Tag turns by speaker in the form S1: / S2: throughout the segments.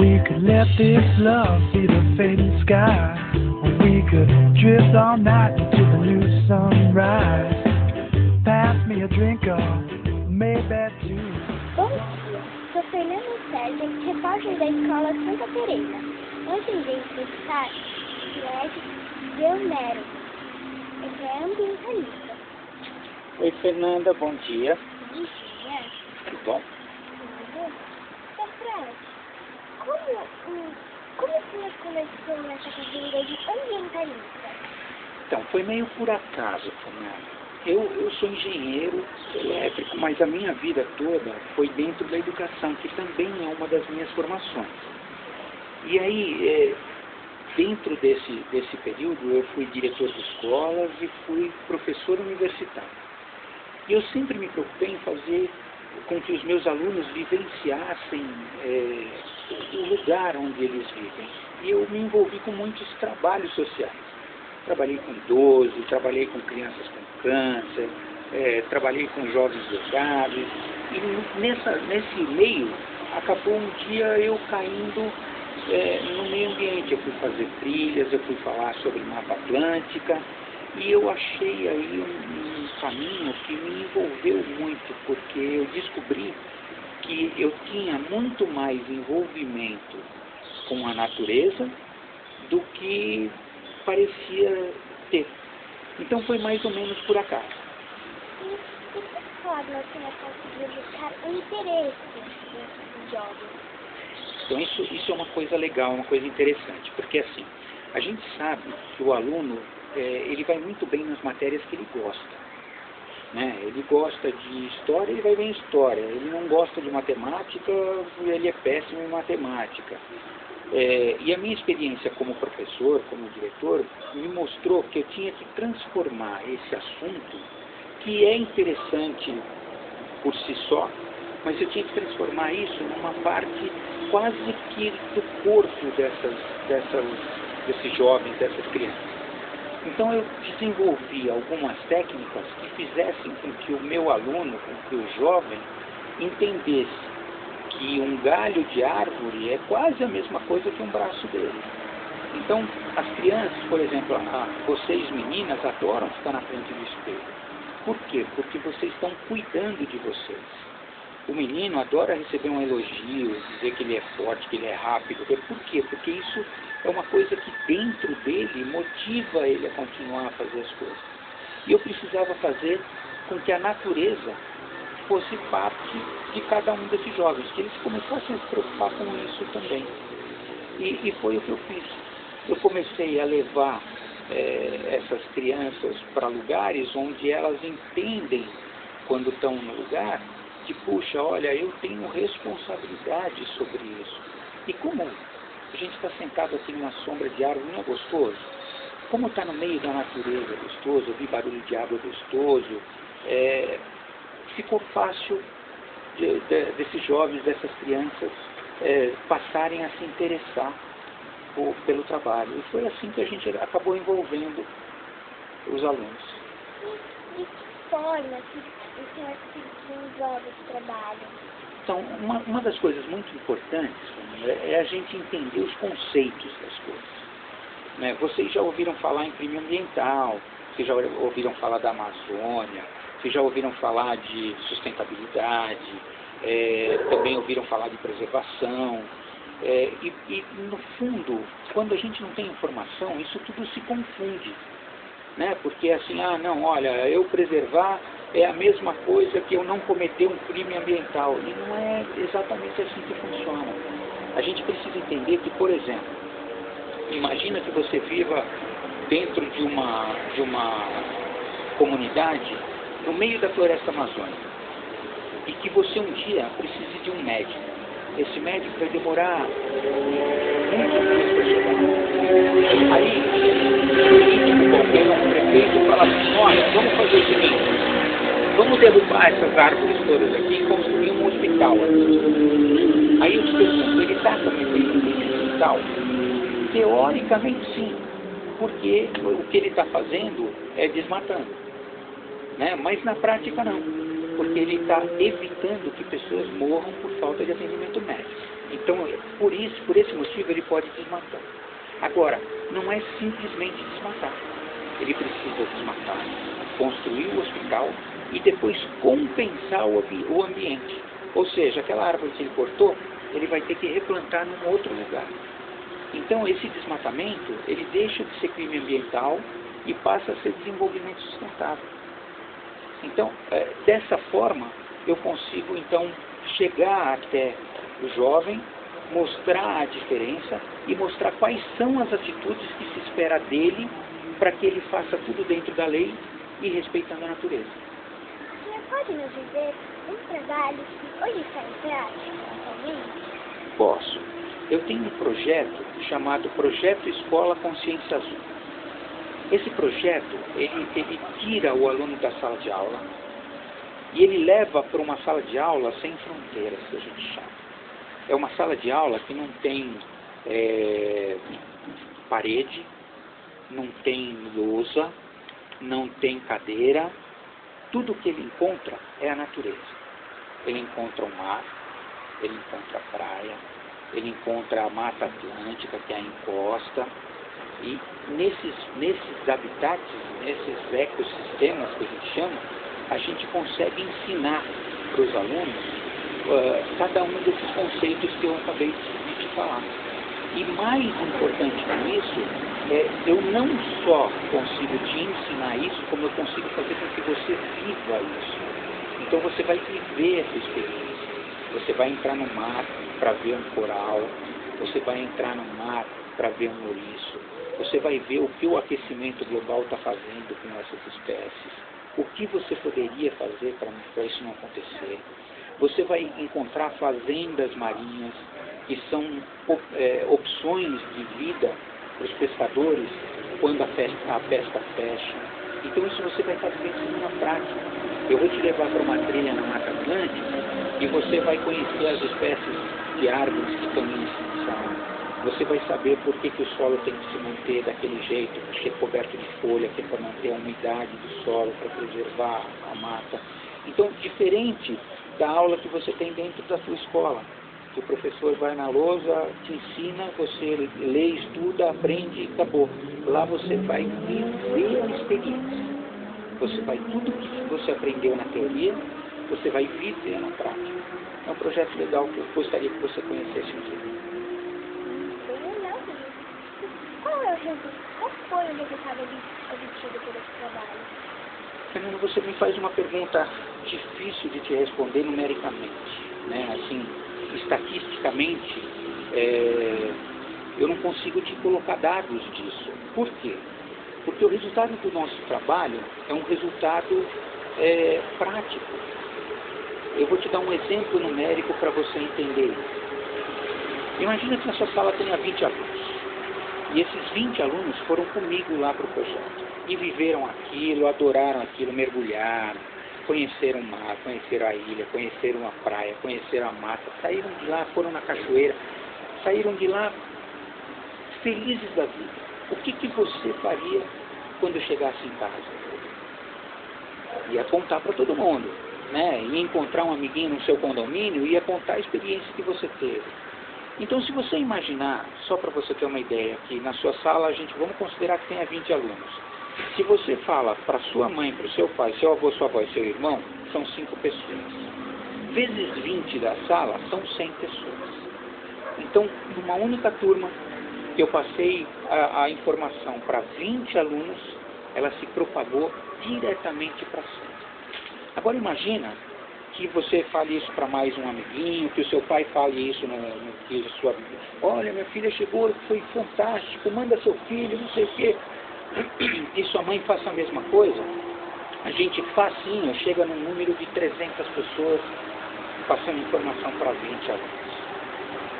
S1: We could let this love be the fading sky. We could drift all night into the new sunrise. Pass me a drink of Maybach too.
S2: Bom dia, sou Fernanda Sérgio, repórter da Escola Santa Teresa. Hoje irei entrevistar Fred Delmero, ele é ambientalista.
S3: Oi Fernanda, bom dia.
S2: Bom dia.
S3: Tudo bom?
S2: Então, Fred, como você começou nessa carreira de ambientalista?
S3: Então, foi meio por acaso, Fernanda. Eu sou engenheiro elétrico, mas a minha vida toda foi dentro da educação, que também é uma das minhas formações. E aí, dentro desse período, eu fui diretor de escolas e fui professor universitário. E eu sempre me preocupei em fazer com que os meus alunos vivenciassem o lugar onde eles vivem. E eu me envolvi com muitos trabalhos sociais. Trabalhei com idosos, trabalhei com crianças com câncer, trabalhei com jovens legados. E nesse meio, acabou um dia eu caindo no meio ambiente. Eu fui fazer trilhas, eu fui falar sobre Mata Atlântica, e eu achei aí um caminho que me envolveu muito, porque eu descobri que eu tinha muito mais envolvimento com a natureza do que parecia ter. Então foi mais ou menos por acaso.
S2: E de que forma você conseguiu buscar o interesse desses jovens?
S3: Então isso é uma coisa legal, uma coisa interessante, porque assim, a gente sabe que o aluno, ele vai muito bem nas matérias que ele gosta. Né? Ele gosta de história, ele vai bem em história. Ele não gosta de matemática, ele é péssimo em matemática. E a minha experiência como professor, como diretor, me mostrou que eu tinha que transformar esse assunto, que é interessante por si só, mas eu tinha que transformar isso numa parte quase que do corpo desses jovens, dessas crianças. Então eu desenvolvi algumas técnicas que fizessem com que o meu aluno, com que o jovem, entendesse que um galho de árvore é quase a mesma coisa que um braço dele. Então, as crianças, por exemplo, vocês meninas adoram ficar na frente do espelho. Por quê? Porque vocês estão cuidando de vocês. O menino adora receber um elogio, dizer que ele é forte, que ele é rápido. Por quê? Porque isso é uma coisa que dentro dele motiva ele a continuar a fazer as coisas. E eu precisava fazer com que a natureza fosse parte de cada um desses jovens, que eles começassem a se preocupar com isso também. E foi o que eu fiz. Eu comecei a levar essas crianças para lugares onde elas entendem, quando estão no lugar, que, puxa, olha, eu tenho responsabilidade sobre isso. E como a gente está sentado aqui numa sombra de árvore, não é gostoso? Como está no meio da natureza, é gostoso, ouvir barulho de água é gostoso. Ficou fácil desses jovens, dessas crianças, passarem a se interessar pelo trabalho. E foi assim que a gente acabou envolvendo os alunos.
S2: De que forma o senhor desenvolve esse trabalho?
S3: Então, uma das coisas muito importantes é a gente entender os conceitos das coisas. Né? Vocês já ouviram falar em crime ambiental, vocês já ouviram falar da Amazônia, vocês já ouviram falar de sustentabilidade, também ouviram falar de preservação. E, no fundo, quando a gente não tem informação, isso tudo se confunde. Né? Porque assim, não, olha, eu preservar é a mesma coisa que eu não cometer um crime ambiental. E não é exatamente assim que funciona. A gente precisa entender que, por exemplo, imagina que você viva dentro de uma comunidade no meio da floresta amazônica e que você um dia precise de um médico. Esse médico vai demorar muitos dias para chegar. Aí, o prefeito fala assim, olha, vamos fazer o seguinte, vamos derrubar essas árvores todas aqui e construir um hospital. Aí eu te pergunto, ele está cometendo esse hospital? Teoricamente sim, porque o que ele está fazendo é desmatando. Né? Mas na prática não, porque ele está evitando que pessoas morram por falta de atendimento médico. Então, por esse motivo, ele pode desmatar. Agora, não é simplesmente desmatar. Ele precisa desmatar, construir o hospital e depois compensar o ambiente. Ou seja, aquela árvore que ele cortou, ele vai ter que replantar num outro lugar. Então, esse desmatamento, ele deixa de ser crime ambiental e passa a ser desenvolvimento sustentável. Então, dessa forma, eu consigo, então, chegar até o jovem, mostrar a diferença e mostrar quais são as atitudes que se espera dele para que ele faça tudo dentro da lei e respeitando a natureza.
S2: Você pode nos dizer um trabalho que hoje está em prática atualmente?
S3: Posso. Eu tenho um projeto chamado Projeto Escola Consciência Azul. Esse projeto, ele tira o aluno da sala de aula e ele leva para uma sala de aula sem fronteiras, que a gente chama. É uma sala de aula que não tem parede, não tem lousa, não tem cadeira. Tudo que ele encontra é a natureza. Ele encontra o mar, ele encontra a praia, ele encontra a Mata Atlântica, que é a encosta. E nesses habitats, nesses ecossistemas que a gente chama, a gente consegue ensinar para os alunos cada um desses conceitos que eu acabei de te falar. E mais importante que isso, eu não só consigo te ensinar isso, como eu consigo fazer com que você viva isso. Então você vai viver essa experiência. Você vai entrar no mar para ver um coral, você vai entrar no mar para ver um ouriço, você vai ver o que o aquecimento global está fazendo com essas espécies, o que você poderia fazer para isso não acontecer. Você vai encontrar fazendas marinhas, que são opções de vida para os pescadores quando a pesca fecha. Então isso você vai fazer isso numa prática. Eu vou te levar para uma trilha na Mata Atlântica e você vai conhecer as espécies de árvores que estão em extinção. Você vai saber por que o solo tem que se manter daquele jeito, ser coberto de folha, que é para manter a umidade do solo, para preservar a mata. Então, diferente da aula que você tem dentro da sua escola, que o professor vai na lousa, te ensina, você lê, estuda, aprende e acabou. Lá você vai viver a experiência. Você vai, tudo que você aprendeu na teoria, você vai viver na prática. É um projeto legal que eu gostaria que você conhecesse um dia.
S2: Qual foi o resultado obtido por esse trabalho?
S3: Fernando, você me faz uma pergunta difícil de te responder numericamente, né? Assim, estatisticamente, eu não consigo te colocar dados disso. Por quê? Porque o resultado do nosso trabalho é um resultado prático. Eu vou te dar um exemplo numérico para você entender isso. Imagina que na sua sala tenha 20 alunos. E esses 20 alunos foram comigo lá para o projeto. E viveram aquilo, adoraram aquilo, mergulharam, conheceram o mar, conheceram a ilha, conheceram a praia, conheceram a mata, saíram de lá, foram na cachoeira, saíram de lá felizes da vida. O que você faria quando chegasse em casa? Ia contar para todo mundo, né? Ia encontrar um amiguinho no seu condomínio e ia contar a experiência que você teve. Então, se você imaginar, só para você ter uma ideia, que na sua sala vamos considerar que tenha 20 alunos. Se você fala para sua mãe, para o seu pai, seu avô, sua avó e seu irmão, são 5 pessoas. Vezes 20 da sala, são 100 pessoas. Então, numa única turma, que eu passei a informação para 20 alunos, ela se propagou diretamente para 100. Agora imagina que você fale isso para mais um amiguinho, que o seu pai fale isso no que sua vida. Olha, minha filha chegou, foi fantástico, manda seu filho, não sei o quê. E sua mãe faça a mesma coisa. A gente facinho chega num número de 300 pessoas passando informação para 20 alunos.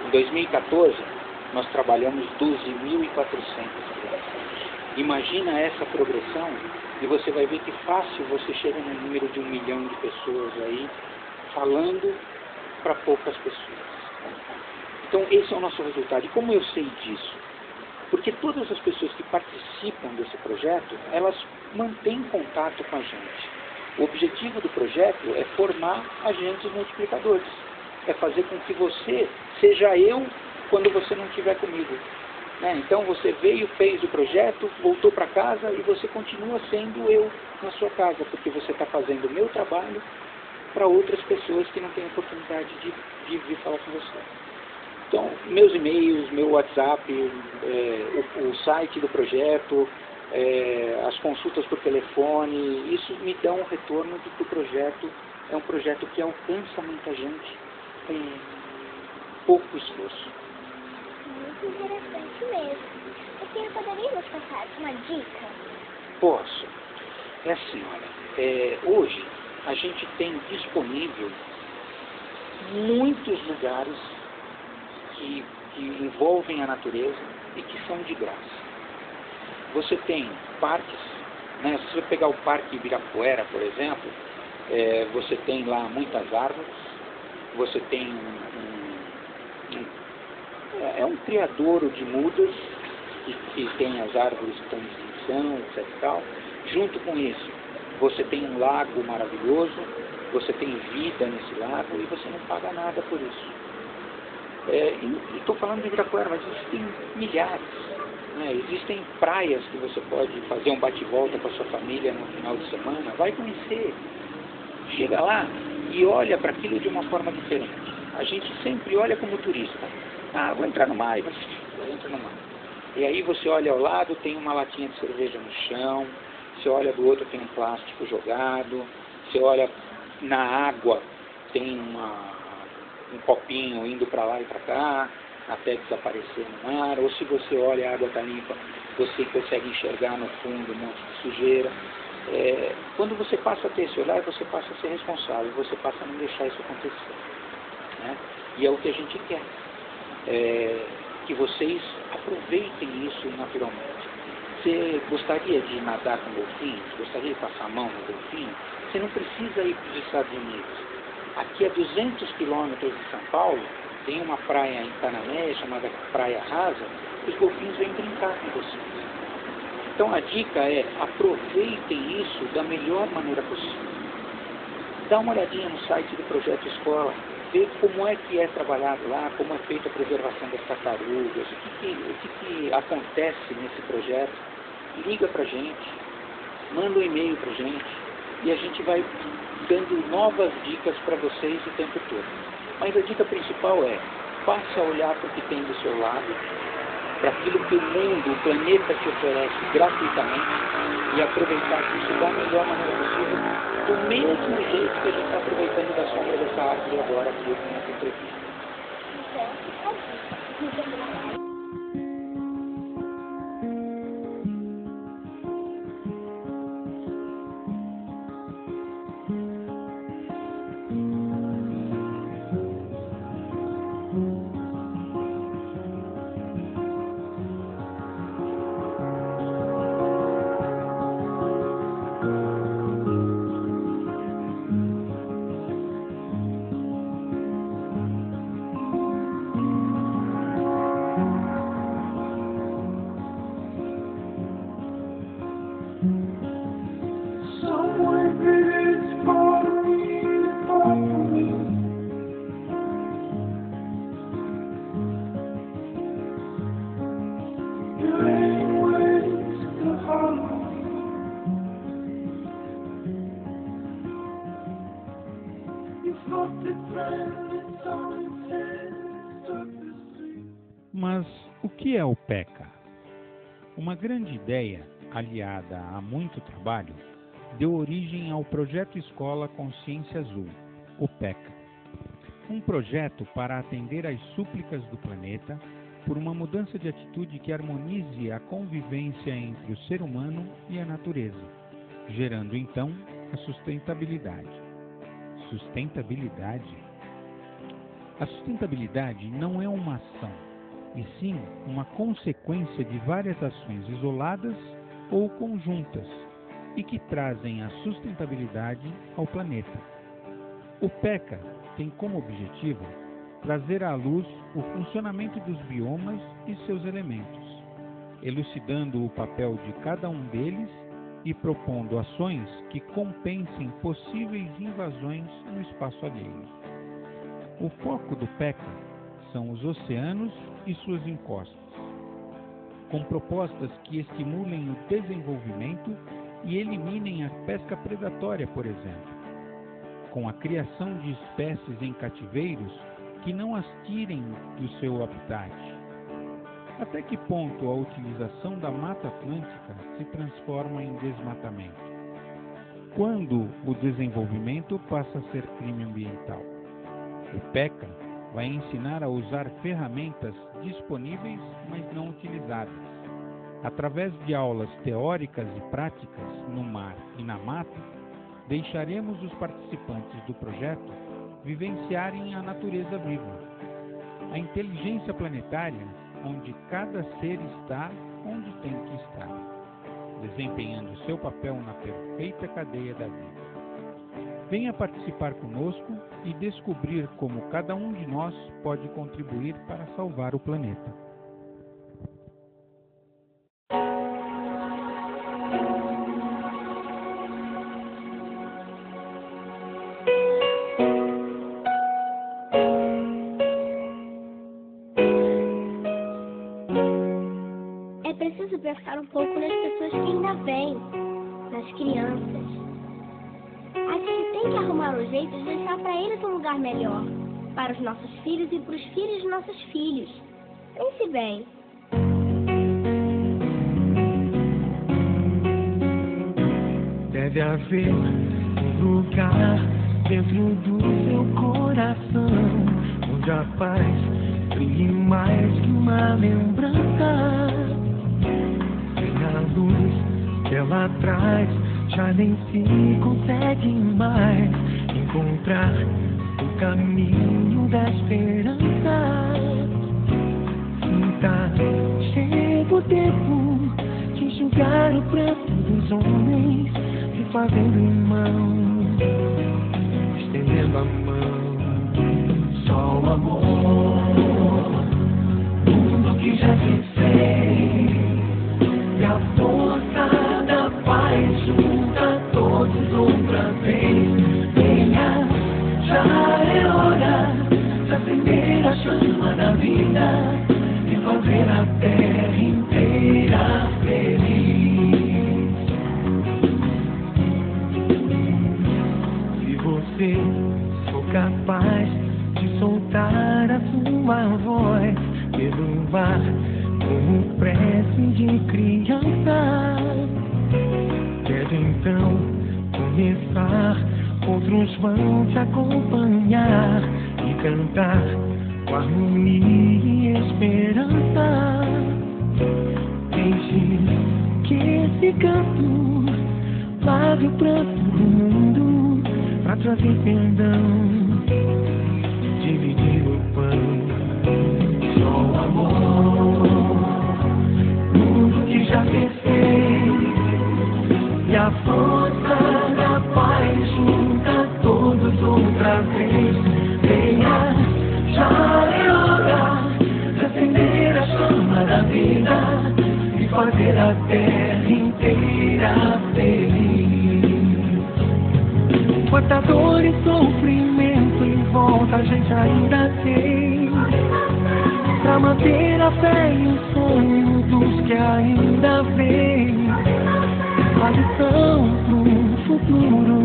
S3: Em 2014, nós trabalhamos 12.400 crianças. Imagina essa progressão e você vai ver que fácil você chega num número de 1 milhão de pessoas aí, falando para poucas pessoas. Então esse é o nosso resultado. E como eu sei disso? Porque todas as pessoas que participam desse projeto, elas mantêm contato com a gente. O objetivo do projeto é formar agentes multiplicadores. é fazer com que você seja eu quando você não estiver comigo. Né? Então você veio, fez o projeto, voltou para casa e você continua sendo eu na sua casa, porque você está fazendo o meu trabalho para outras pessoas que não têm oportunidade de vir falar com você. Então, meus e-mails, meu WhatsApp, o site do projeto, as consultas por telefone, isso me dá um retorno de que o projeto é um projeto que alcança muita gente com pouco esforço.
S2: Muito interessante mesmo. Você poderia nos passar uma dica?
S3: Posso. É assim, olha, hoje a gente tem disponível muitos lugares que envolvem a natureza e que são de graça. Você tem parques, né? Se você pegar o Parque Ibirapuera, por exemplo, você tem lá muitas árvores, você tem um criadouro de mudas, que tem as árvores que estão em extinção, etc. e tal. Junto com isso, você tem um lago maravilhoso, você tem vida nesse lago e você não paga nada por isso. Estou falando de Ibirapuera, mas existem milhares. Né? Existem praias que você pode fazer um bate-volta com a sua família no final de semana. Vai conhecer. Chega lá e olha para aquilo de uma forma diferente. A gente sempre olha como turista. Ah, vou entrar no mar, você entra no mar. E aí você olha ao lado, tem uma latinha de cerveja no chão, você olha do outro, tem um plástico jogado, você olha na água, tem um copinho indo para lá e para cá, até desaparecer no mar, ou se você olha a água está limpa, você consegue enxergar no fundo um monte de sujeira. Quando você passa a ter esse olhar, você passa a ser responsável, você passa a não deixar isso acontecer. Né? E é o que a gente quer, que vocês aproveitem isso naturalmente. Você gostaria de nadar com golfinhos? Gostaria de passar a mão no golfinho? Você não precisa ir para os Estados Unidos. Aqui a 200 quilômetros de São Paulo, tem uma praia em Canamé, chamada Praia Rasa, os golfinhos vêm brincar com vocês. Então a dica é, aproveitem isso da melhor maneira possível. Dá uma olhadinha no site do Projeto Escola, vê como é que é trabalhado lá, como é feita a preservação das tartarugas, o que acontece nesse projeto. Liga pra gente, manda um e-mail pra gente e a gente vai dando novas dicas para vocês o tempo todo. Mas a dica principal é, passe a olhar para o que tem do seu lado, para aquilo que o mundo, o planeta te oferece gratuitamente e aproveitar isso da melhor maneira possível, do mesmo jeito que a gente está aproveitando da sombra dessa árvore agora aqui nessa entrevista.
S2: Então, fica a dica. Muito obrigada.
S4: Mas o que é o PECA? Uma grande ideia, aliada a muito trabalho, deu origem ao Projeto Escola Consciência Azul, o PECA. Um projeto para atender às súplicas do planeta por uma mudança de atitude que harmonize a convivência entre o ser humano e a natureza, gerando então a sustentabilidade. Sustentabilidade? A sustentabilidade não é uma ação, e sim uma consequência de várias ações isoladas ou conjuntas e que trazem a sustentabilidade ao planeta. O PECA tem como objetivo trazer à luz o funcionamento dos biomas e seus elementos, elucidando o papel de cada um deles e propondo ações que compensem possíveis invasões no espaço alheio. O foco do PECA são os oceanos e suas encostas, com propostas que estimulem o desenvolvimento e eliminem a pesca predatória, por exemplo, com a criação de espécies em cativeiros que não as tirem do seu habitat. Até que ponto a utilização da Mata Atlântica se transforma em desmatamento? Quando o desenvolvimento passa a ser crime ambiental? O PECA vai ensinar a usar ferramentas disponíveis, mas não utilizadas. Através de aulas teóricas e práticas no mar e na mata, deixaremos os participantes do projeto vivenciarem a natureza viva, a inteligência planetária, onde cada ser está onde tem que estar, desempenhando seu papel na perfeita cadeia da vida. Venha participar conosco e descobrir como cada um de nós pode contribuir para salvar o planeta.
S2: É preciso pensar um pouco nas pessoas que ainda vêm, nas crianças. A gente tem que arrumar um jeito de deixar para eles um lugar melhor, para os nossos filhos e para os filhos dos nossos filhos. Pense bem.
S1: Deve haver um lugar dentro do seu coração, onde a paz brilhe mais que uma lembrança. Sem a luz que ela traz, já nem se consegue mais encontrar o caminho da esperança. Sinta, chega o tempo de enxugar o pranto dos homens, se fazendo irmão, estendendo a mão. Só o amor, mundo que já se fez, e a força da paz junta todos outra vez. Venha, já é hora de acender a chama da vida e fazer a terra inteira feliz. Se você for capaz de soltar a sua voz pelo ar como prece de criança, deve então começar. Outros vão te acompanhar e cantar com harmonia e esperança. Deixe que esse canto lave o pranto do mundo pra trazer perdão, dividir o pão. Só o amor, mundo que já cresceu, e a força da paz junta todos outra vez. Venha, já é hora de acender a chama da vida e fazer a terra inteira feliz. Quanta dor e sofrimento em volta a gente ainda tem, pra manter a fé e o sonho dos que ainda vêm. A lição pro futuro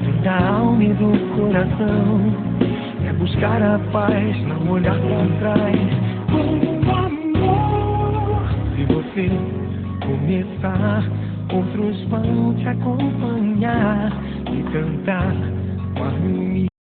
S1: vem da alma e do coração, é buscar a paz, não olhar pra trás. Com amor, se você começar, outros vão te acompanhar e cantar com harmonia.